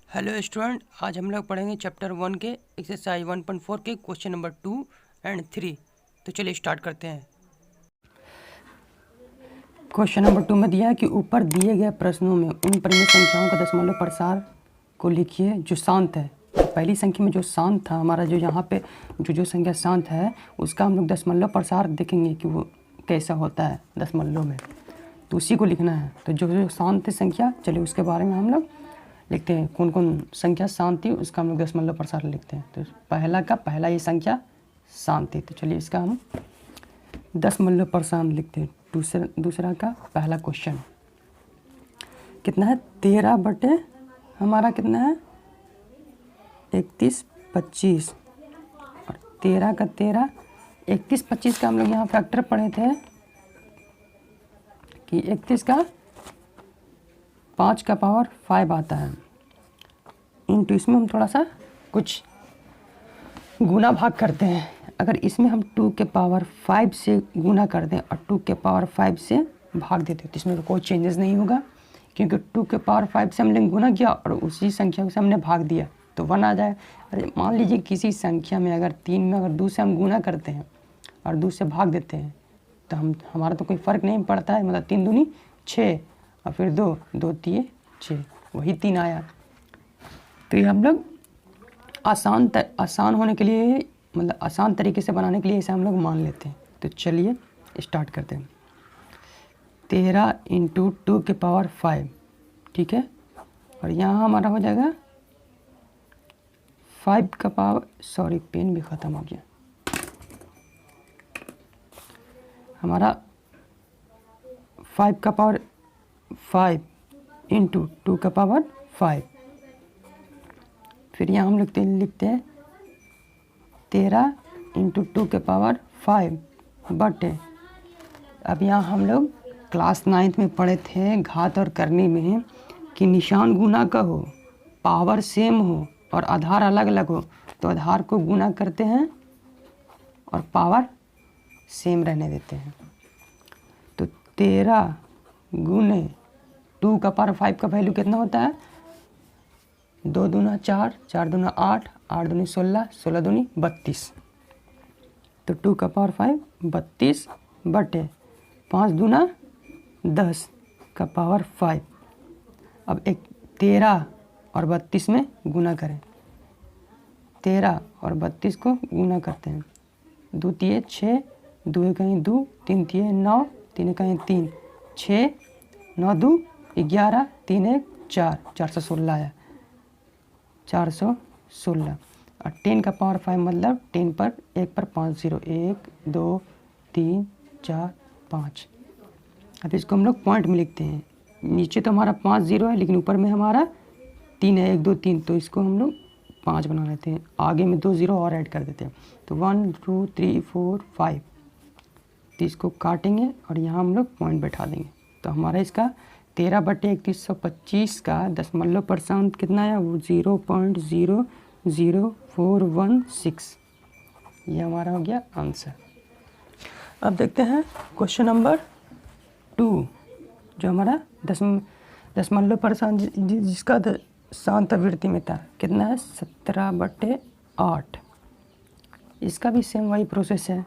Hello student, आज हम लोग पढ़ेंगे चैप्टर 1 के एक्सरसाइज 1.4 के क्वेश्चन नंबर 2 एंड 3। तो चलिए स्टार्ट करते हैं। क्वेश्चन नंबर 2 में दिया है कि ऊपर दिए गए प्रश्नों में उन परिमेय संख्याओं का दशमलव प्रसार को लिखिए जो शांत है। तो पहली संख्या में जो शांत था हमारा, जो यहाँ पे जो संख्या शांत है उसका हम लोग दशमलव प्रसार देखेंगे कि वो कैसा होता है दशमलव में, तो उसी को लिखना है। तो जो शांत संख्या, चलिए उसके बारे में हम लोग लिखते हैं। कौन कौन संख्या शांत थी उसका हम लोग दशमलव प्रसार लिखते हैं। तो पहला ये संख्या शांत थी, तो चलिए इसका हम दशमलव प्रसार लिखते हैं। दूसरा का पहला क्वेश्चन कितना है, 13 बटे हमारा कितना है 31 25, और 13 का 13 31 25 का हम लोग यहाँ फैक्टर पढ़े थे कि 31 का 5 का पावर 5 आता है इंटू, इसमें हम थोड़ा सा कुछ गुना भाग करते हैं। अगर इसमें हम 2 के पावर 5 से गुना कर दें और 2 के पावर 5 से भाग देते हैं तो इसमें कोई चेंजेस नहीं होगा, क्योंकि 2 के पावर 5 से हमने गुना किया और उसी संख्या से हमने भाग दिया तो 1 आ जाए। अरे मान लीजिए किसी संख्या में अगर 3 में अगर 2 से हम गुना करते हैं और 2 से भाग देते हैं तो हमारा तो कोई फ़र्क नहीं पड़ता है, मतलब 3 दूनी 6 और फिर 2 2 3 6, वही 3 आया। तो ये हम लोग आसान होने के लिए, मतलब आसान तरीके से बनाने के लिए इसे हम लोग मान लेते हैं। तो चलिए स्टार्ट करते हैं। 13 इंटू 2 के पावर 5, ठीक है, और यहाँ हमारा हो जाएगा 5 का पावर, सॉरी पेन भी ख़त्म हो गया, हमारा 5 का पावर 5 इंटू 2 का पावर 5। फिर यहाँ हम लिखते हैं 13 इंटू 2 के पावर 5 बटे, अब यहाँ हम लोग क्लास 9th में पढ़े थे घात और करनी में कि निशान गुना का हो, पावर सेम हो और आधार अलग अलग हो तो आधार को गुना करते हैं और पावर सेम रहने देते हैं। तो 13 गुने 2 का पावर 5 का वैल्यू कितना होता है, 2 दूना 4, 4 दूना 8, 8 दूनी 16, 16 दूनी 32। तो 2 का पावर 5 32 बटे 5 दूना 10 का पावर 5। अब एक 13 और 32 में गुना करें, 13 और 32 को गुना करते हैं, 2 तिये 6, 2 कहीं 2, 3 तिये 9, 3 कहीं 3, 6 9 2 11, 3 1 4, 416 आया, 416। और 10 का पावर 5 मतलब 10 पर 1 पर 5 0, 1 2 3 4 5। अब इसको हम लोग पॉइंट में लिखते हैं। नीचे तो हमारा 5 0 है लेकिन ऊपर में हमारा 3 है, 1 2 3, तो इसको हम लोग 5 बना लेते हैं, आगे में 2 0 और ऐड कर देते हैं। तो 1 2 3 4 5, तो इसको काटेंगे और यहाँ हम लोग पॉइंट बैठा देंगे। तो हमारा इसका 13 बटे 3125 का दशमलव प्रसार कितना है, वो 0.00416, ये हमारा हो गया आंसर। अब देखते हैं क्वेश्चन नंबर 2, जो हमारा दशमलव प्रसार जिसका शांत आवृत्ति में था, कितना है 17 बटे 8। इसका भी सेम वही प्रोसेस है,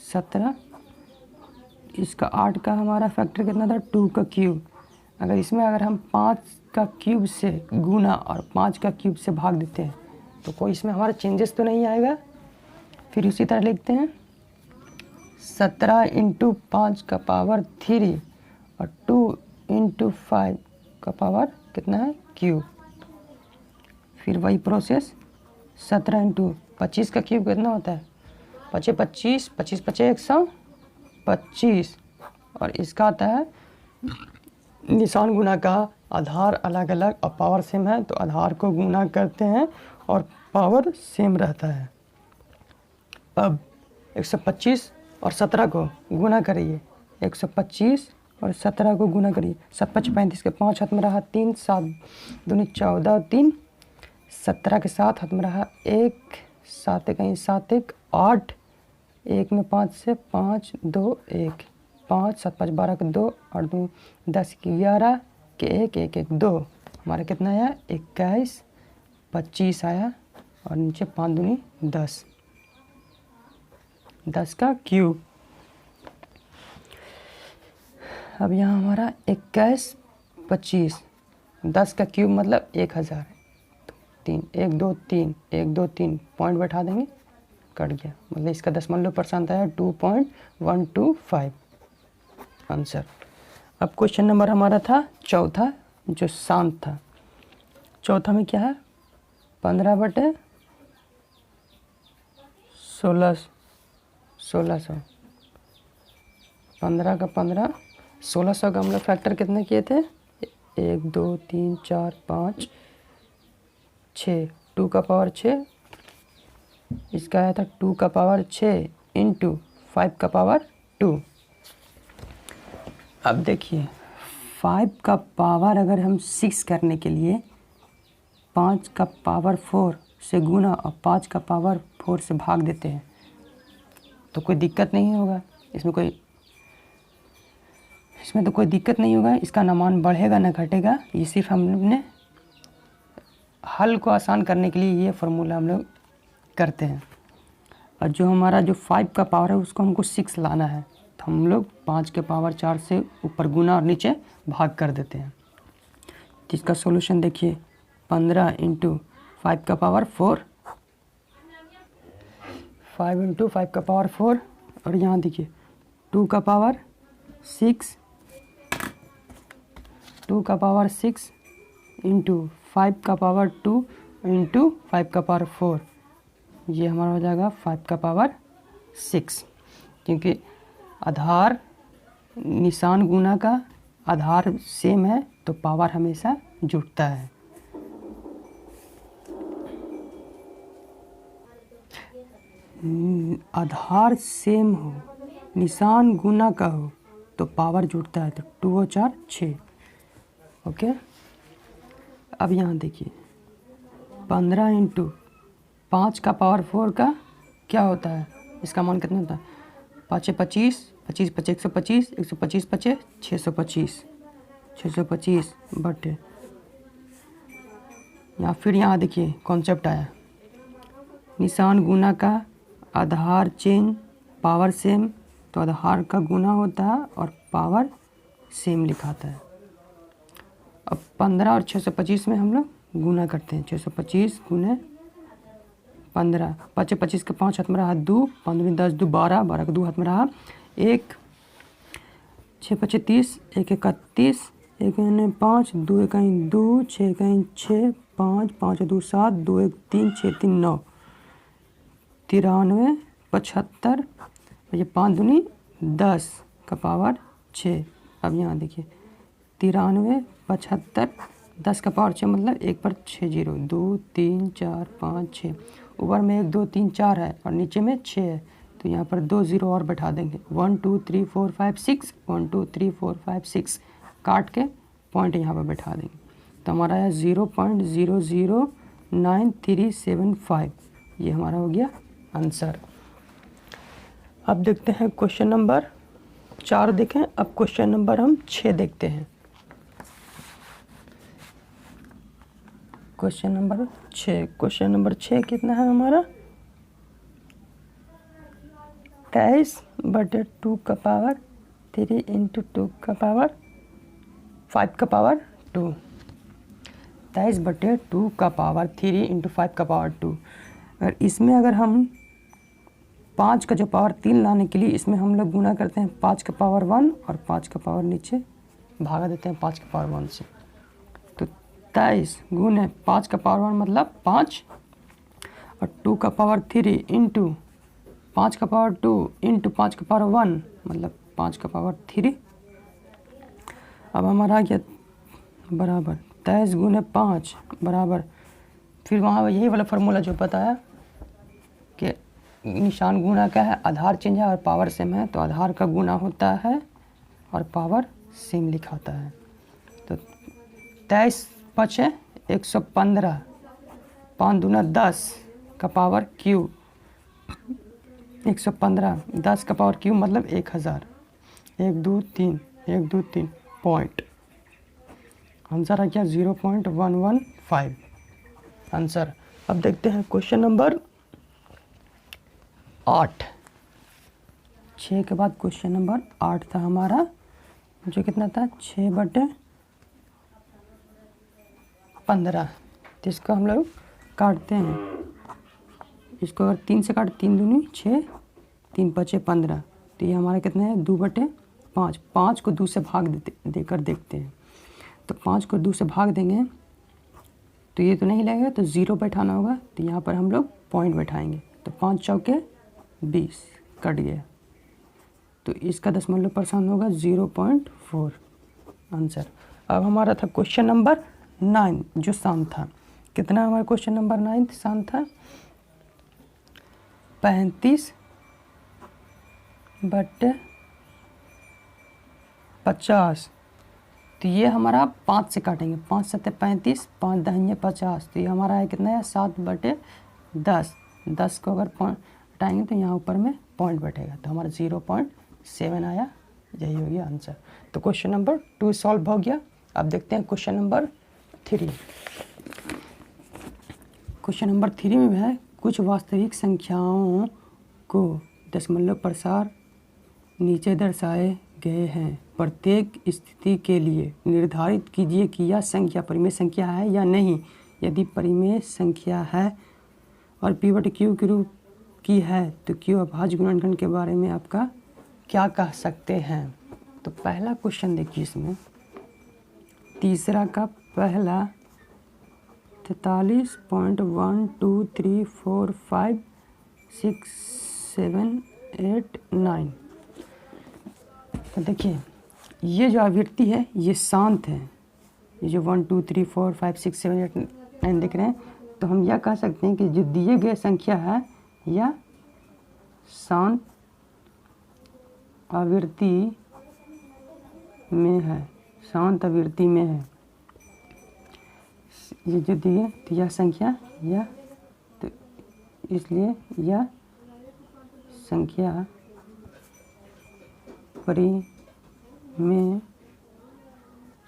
17, इसका 8 का हमारा फैक्टर कितना था 2 का क्यूब। अगर हम 5 का क्यूब से गुना और 5 का क्यूब से भाग देते हैं तो कोई इसमें हमारा चेंजेस तो नहीं आएगा। फिर उसी तरह लिखते हैं 17 इंटू 5 का पावर 3 और 2 इंटू 5 का पावर कितना है क्यूब। फिर वही प्रोसेस 17 इंटू 25 का क्यूब कितना होता है 25 25 25 25 125, और इसका आता है निशान गुना का, आधार अलग अलग और पावर सेम है तो आधार को गुना करते हैं और पावर सेम रहता है। अब 125 और 17 को गुना करिए, 125 और 17 को गुना करिए, 7 5 35 के 5 हाथ में रहा 3, 7 दूनी 14 3, 17 के 7 हाथ में रहा 1, 7 कहीं 7 1 8, 1 में 5 से 5 2 1, 5 7 5 12 के 2 और 2 10 11 के 1 1 1 2, हमारा कितना आया 21 25 आया और नीचे 5 दूनी 10, 10 का क्यूब। अब यहाँ हमारा 21 25, 10 का क्यूब मतलब 1000, 3 1 2 3 1 2 3 पॉइंट बैठा देंगे, कट गया, मतलब इसका दशमलव परसेंट आया 2.125 आंसर। अब क्वेश्चन नंबर हमारा था चौथा जो शांत था। चौथा में क्या है, 15/1600, 15 का 15, 1600 का हम लोग फैक्टर कितने किए थे, 1 2 3 4 5 6, 2 का पावर 6, इसका आया था 2 का पावर 6 इंटू 5 का पावर 2। अब देखिए 5 का पावर अगर हम 6 करने के लिए 5 का पावर 4 से गुना और 5 का पावर 4 से भाग देते हैं तो कोई दिक्कत नहीं होगा, इसमें तो कोई दिक्कत नहीं होगा, इसका ना मान बढ़ेगा ना घटेगा। ये सिर्फ हमने हल को आसान करने के लिए ये फार्मूला हम लोग करते हैं। और जो हमारा जो 5 का पावर है उसको हमको 6 लाना है, तो हम लोग 5 के पावर 4 से ऊपर गुना और नीचे भाग कर देते हैं। तो इसका सॉल्यूशन देखिए, 15 इंटू 5 का पावर 4, 5 इंटू 5 का पावर 4, और यहाँ देखिए 2 का पावर 6, 2 का पावर 6 इंटू 5 का पावर 2 इंटू 5 का पावर 4, ये हमारा हो जाएगा 5 का पावर 6। क्योंकि आधार निशान गुना का आधार सेम है तो पावर हमेशा जुड़ता है। आधार सेम हो, निशान गुना का हो तो पावर जुड़ता है, तो 2 और 4 6। ओके, अब यहाँ देखिए 15 इंटू 5 का पावर 4 का क्या होता है, इसका मान कितना होता है, 5 25, 25 5 125, 125 5 625, 625 बटे, या फिर यहाँ देखिए कॉन्सेप्ट आया, निशान गुना का आधार चेंज पावर सेम, तो आधार का गुना होता है और पावर सेम लिखाता है। अब 15 और 625 में हम लोग गुना करते हैं, 625 गुने 15, 5 25 के 5 हाथ में रहा 2, 5 दूनी 10, 2 12, 12 का 2 हाथ में रहा 1, 6 25 30, 1 31, 1 5, 2 1 2, 6 1 6, 5 5 2 7, 2 1 3, 6 3 9, 93 75, ये 5 दूनी 10 का पावर 6। अब यहाँ देखिए 93 75, 10 का पावर 6 मतलब 1 पर 6 0, 2 3 4 5 6, ऊपर में 1 2 3 4 है और नीचे में 6 है, तो यहाँ पर 2 0 और बैठा देंगे, 1 2 3 4 5 6, 1 2 3 4 5 6, काट के पॉइंट यहाँ पर बैठा देंगे, तो हमारा है 0.009375, ये हमारा हो गया आंसर। अब देखते हैं क्वेश्चन नंबर 4 देखें, अब क्वेश्चन नंबर हम 6 देखते हैं। क्वेश्चन नंबर 6, क्वेश्चन नंबर 6 कितना है हमारा, 23/2 का पावर 3 इंटू 2 का पावर 5 का पावर 2, 23/2 का पावर 3 इंटू 5 का पावर 2। अगर इसमें अगर हम 5 का जो पावर 3 लाने के लिए इसमें हम लोग गुना करते हैं 5 का पावर 1 और 5 का पावर नीचे भागा देते हैं 5 का पावर 1 से, तो 23 गुने 5 का पावर 1 मतलब 5 और 2 का पावर 3 इंटू 5 का पावर 2 इंटू 5 का पावर 1 मतलब 5 का पावर 3। अब हमारा आ गया बराबर 23 गुने 5 बराबर, फिर वहाँ यही वाला फार्मूला जो बताया कि निशान गुना का है, आधार चेंज है और पावर सेम है, तो आधार का गुना होता है और पावर सेम लिखाता है। तो 23 5 है 115, 5 दूना 10 का पावर क्यूब, 115, 10 का पावर क्यूब मतलब 1000, 1 2 3 1 2 3 पॉइंट, आंसर आ गया 0.115। आंसर। अब देखते हैं क्वेश्चन नंबर 8। 6 के बाद क्वेश्चन नंबर 8 था हमारा, जो कितना था 6/15। तो इसको हम लोग काटते हैं, इसको अगर 3 से काट 3 दूनी 6, 3 5 15, तो ये हमारा कितना है 2/5। 5 को 2 से भाग देकर देखते हैं। तो 5 को 2 से भाग देंगे तो ये तो नहीं लगेगा, तो 0 बैठाना होगा। तो यहाँ पर हम लोग पॉइंट बैठाएंगे। तो 5 चौके 20 कट गया, तो इसका दशमलव % होगा 0.4 आंसर। अब हमारा था क्वेश्चन नंबर 9 जो शांत था। कितना हमारा क्वेश्चन नंबर 9 शांत था 35/50। तो ये हमारा 5 से काटेंगे, 5 7 35, 5 10 50। तो ये हमारा है कितना है 7/10। 10 को अगर हटाएंगे तो यहाँ ऊपर में पॉइंट बैठेगा, तो हमारा 0.7 आया। यही हो गया आंसर। तो क्वेश्चन नंबर 2 सॉल्व हो गया। अब देखते हैं क्वेश्चन नंबर 3। क्वेश्चन नंबर 3 में है कुछ वास्तविक संख्याओं को दशमलव प्रसार नीचे दर्शाए गए हैं। प्रत्येक स्थिति के लिए निर्धारित कीजिए कि यह संख्या परिमेय संख्या है या नहीं। यदि परिमेय संख्या है और पी/क्यू के रूप की है तो क्यू अभाज्य गुणनखंड के बारे में आपका क्या कह सकते हैं। तो पहला क्वेश्चन देखिए, इसमें तीसरा का पहला 43.123456789। तो देखिए ये जो आवृत्ति है ये शांत है। ये जो 1 2 3 4 5 6 7 8 9 देख रहे हैं, तो हम यह कह सकते हैं कि जो दिए गए संख्या है यह शांत आवृत्ति में है, शांत आवृत्ति में है। ये जो दिए तो यह संख्या यह, तो इसलिए यह संख्या परिमेय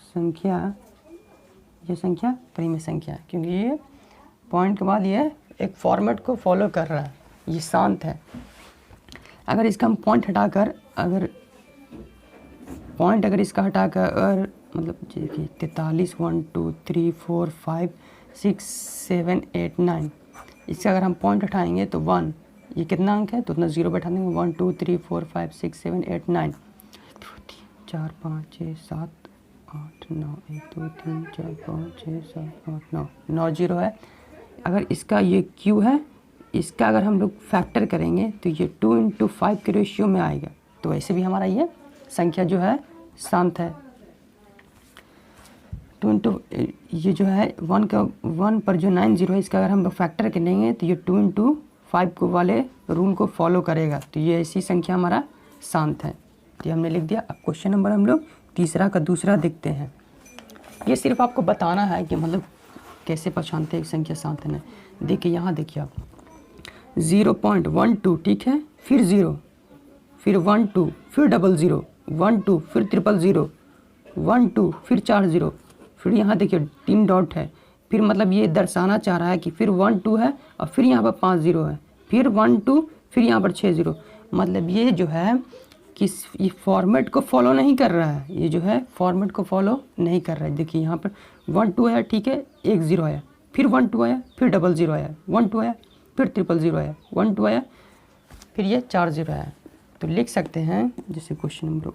संख्या, यह संख्या परिमेय संख्या, क्योंकि ये पॉइंट के बाद ये एक फॉर्मेट को फॉलो कर रहा है, ये शांत है। अगर इसका हम पॉइंट हटाकर, अगर पॉइंट अगर इसका हटाकर और मतलब देखिए 43 1 2 3 4 5 6 7 8 9, इससे अगर हम पॉइंट हटाएंगे तो 1, ये कितना अंक है तो उतना 0 बैठा देंगे। 1 2 3 4 5 6 7 8 9 4 5 6 7 8 9 1 2 3 4 5 6 7 8 9 9 0 है। अगर इसका ये क्यू है, इसका अगर हम लोग फैक्टर करेंगे तो ये 2:5 के रेशियो में आएगा। तो वैसे भी हमारा ये संख्या जो है शांत है। 2 ये जो है 1 पर जो 9 0 है, इसका अगर हम लोग फैक्टर करेंगे तो ये 2:5 को वाले रूल को फॉलो करेगा। तो ये ऐसी संख्या हमारा शांत है। तो हमने लिख दिया। अब क्वेश्चन नंबर हम लोग तीसरा का दूसरा देखते हैं। ये सिर्फ आपको बताना है कि मतलब कैसे पहचानते हैं संख्या शांत है ना। देखिए यहाँ देखिए आप 0.12 ठीक है, फिर 0, फिर 1 2, फिर 00, 1 2, फिर 000, 1 2, फिर 4 0, फिर यहाँ देखिए 3 डॉट है। फिर मतलब ये दर्शाना चाह रहा है कि फिर 1 2 है और फिर यहाँ पर 5 0 है, फिर 1 2, फिर यहाँ पर 6 0। मतलब ये जो है कि ये फॉर्मेट को फॉलो नहीं कर रहा है, ये जो है फॉर्मेट को फॉलो नहीं कर रहा है। देखिए यहाँ पर 1 2 आया ठीक है, 1 0 आया, फिर 1 2 आया, फिर 00 आया, 1 2 आया, फिर 000 आया, 1 2 आया, फिर ये 4 0 आया। तो लिख सकते हैं जैसे क्वेश्चन नंबर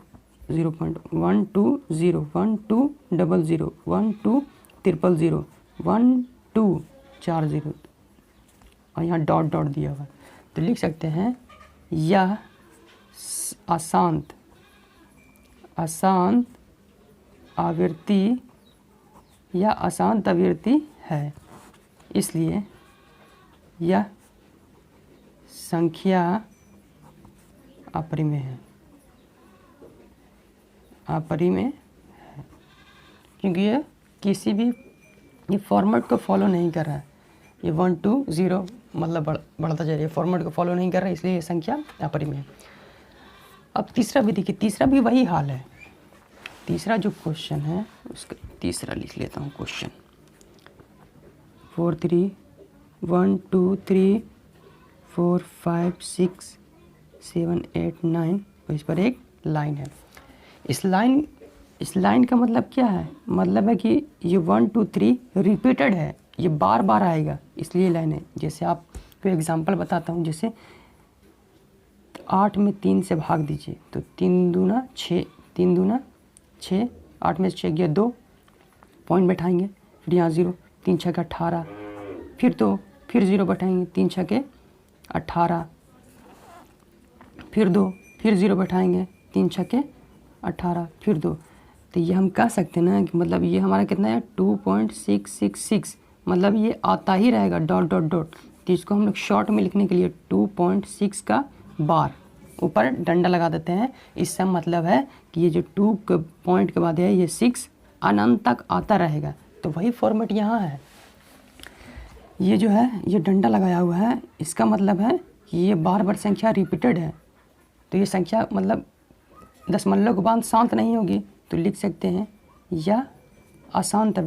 0.1 2 0 1 2 00 1 2 000 1 2 4 0 और यहाँ डॉट डॉट दिया हुआ। तो लिख सकते हैं यह अशांत आवृत्ति या अशांत आवृत्ति है, इसलिए यह संख्या अपरिमेय है। अपरिमेय है क्योंकि ये किसी भी ये फॉर्मेट को फॉलो नहीं कर रहा है। ये 1 2 0 मतलब बढ़ता जा रहा है, फॉर्मेट को फॉलो नहीं कर रहा है, इसलिए ये संख्या अपरिमेय है। अब तीसरा भी देखिए, तीसरा भी वही हाल है। तीसरा जो क्वेश्चन है उसका तीसरा लिख लेता हूँ। 4 3 1 2 3 4 5 6 7 8 9 और इस पर एक लाइन है। इस लाइन का मतलब क्या है? मतलब है कि ये 1 2 3 रिपीटेड है, ये बार बार आएगा, इसलिए लाइन है। जैसे आपको एग्जांपल बताता हूँ, जैसे 8 में 3 से भाग दीजिए तो 3 दूना 6, 3 दूना 6, 8 में से 6 गया 2, पॉइंट बैठाएंगे, फिर यहाँ 0, 3 6 के 18, फिर 2, फिर 0 बैठाएंगे, 3 6 के 18, फिर 2, फिर 0 बैठाएंगे, 3 6 के 18, फिर 2। तो ये हम कह सकते हैं ना कि मतलब ये हमारा कितना है 2.666, मतलब ये आता ही रहेगा डॉट डॉट डॉट। तो इसको हम लोग शॉर्ट में लिखने के लिए 2.6 का बार ऊपर डंडा लगा देते हैं। इससे मतलब है कि ये जो 2 के पॉइंट के बाद है ये 6 अनंत तक आता रहेगा। तो वही फॉर्मेट यहाँ है। ये जो है ये डंडा लगाया हुआ है, इसका मतलब है कि ये बार बार संख्या रिपीटेड है। तो ये संख्या मतलब दशमलव के बाद शांत नहीं होगी, तो लिख सकते हैं यह अशांत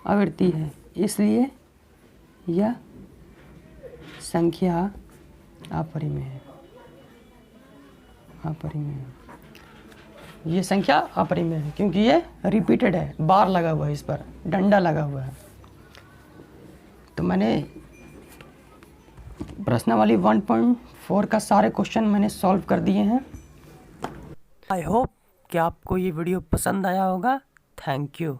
आवृत्ति है, इसलिए यह संख्या अपरिमेय है। ये संख्या अपरिमेय है क्योंकि ये रिपीटेड है, बार लगा हुआ है, इस पर डंडा लगा हुआ है। तो मैंने प्रश्नावली 1.4 का सारे क्वेश्चन मैंने सॉल्व कर दिए हैं। आई होप कि आपको ये वीडियो पसंद आया होगा। Thank you.